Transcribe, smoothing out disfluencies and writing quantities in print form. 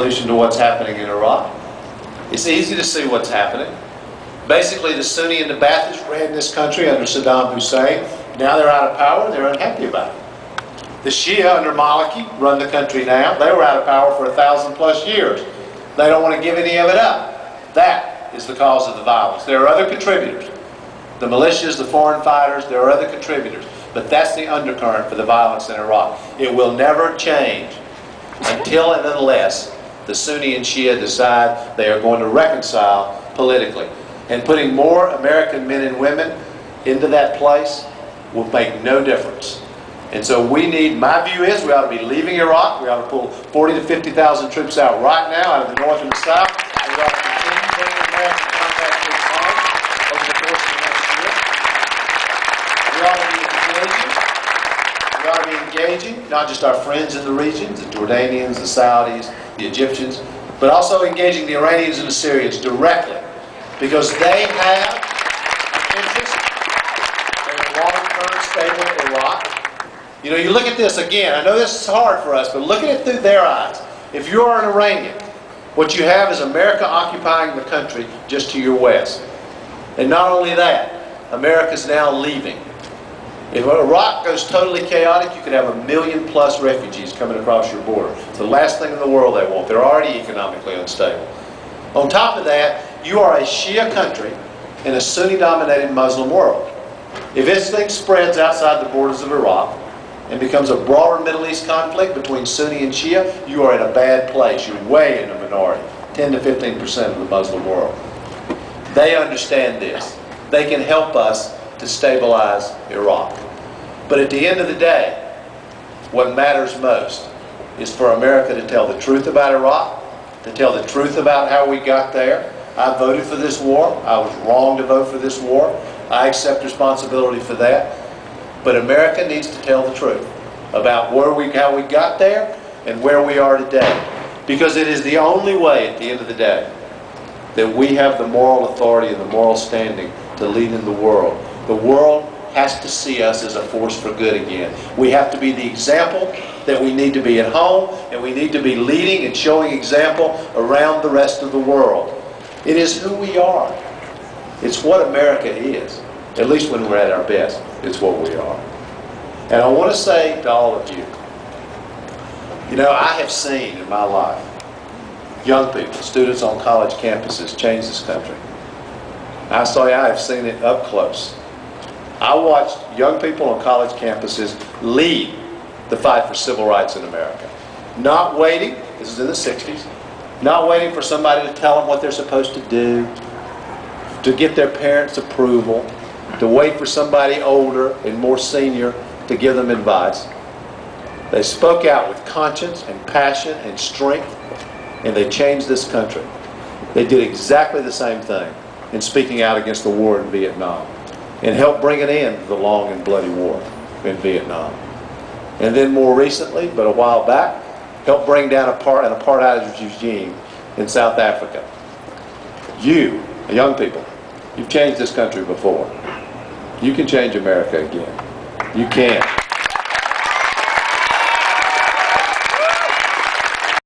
solution to what's happening in Iraq? It's easy to see what's happening. Basically, the Sunni and the Baathists ran this country under Saddam Hussein. Now they're out of power, they're unhappy about it. The Shia under Maliki run the country now. They were out of power for 1,000+ years. They don't want to give any of it up. That is the cause of the violence. There are other contributors. The militias, the foreign fighters, there are other contributors. But that's the undercurrent for the violence in Iraq. It will never change until and unless the Sunni and Shia decide they are going to reconcile politically. And putting more American men and women into that place will make no difference. And so we need, my view is, we ought to be leaving Iraq. We ought to pull 40,000 to 50,000 troops out right now, out of the north and the south. And we ought to continue bringing American combat troops home over the course of the next year. We ought to be engaging not just our friends in the regions, the Jordanians, the Saudis, the Egyptians, but also engaging the Iranians and the Syrians directly, because they have interest in a long-term, stable Iraq. You know, you look at this again, I know this is hard for us, but look at it through their eyes. If you are an Iranian, what you have is America occupying the country just to your west. And not only that, America's now leaving. If Iraq goes totally chaotic, you could have 1 million+ refugees coming across your border. It's the last thing in the world they want. They're already economically unstable. On top of that, you are a Shia country in a Sunni-dominated Muslim world. If this thing spreads outside the borders of Iraq and becomes a broader Middle East conflict between Sunni and Shia, you are in a bad place. You're way in a minority, 10 to 15% of the Muslim world. They understand this. They can help us to stabilize Iraq. But at the end of the day, what matters most is for America to tell the truth about Iraq, to tell the truth about how we got there. I voted for this war. I was wrong to vote for this war. I accept responsibility for that. But America needs to tell the truth about how we got there and where we are today. Because it is the only way, at the end of the day, that we have the moral authority and the moral standing to lead in the world. The world has to see us as a force for good again. We have to be the example that we need to be at home, and we need to be leading and showing example around the rest of the world. It is who we are. It's what America is. At least when we're at our best, it's what we are. And I want to say to all of you, you know, I have seen in my life young people, students on college campuses change this country. I have seen it up close. I watched young people on college campuses lead the fight for civil rights in America. Not waiting, this is in the 60s, not waiting for somebody to tell them what they're supposed to do, to get their parents' approval, to wait for somebody older and more senior to give them advice. They spoke out with conscience and passion and strength, and they changed this country. They did exactly the same thing in speaking out against the war in Vietnam and helped bring an end to the long and bloody war in Vietnam. And then more recently, but a while back, helped bring down an apartheid regime in South Africa. You, young people, you've changed this country before. You can change America again. You can.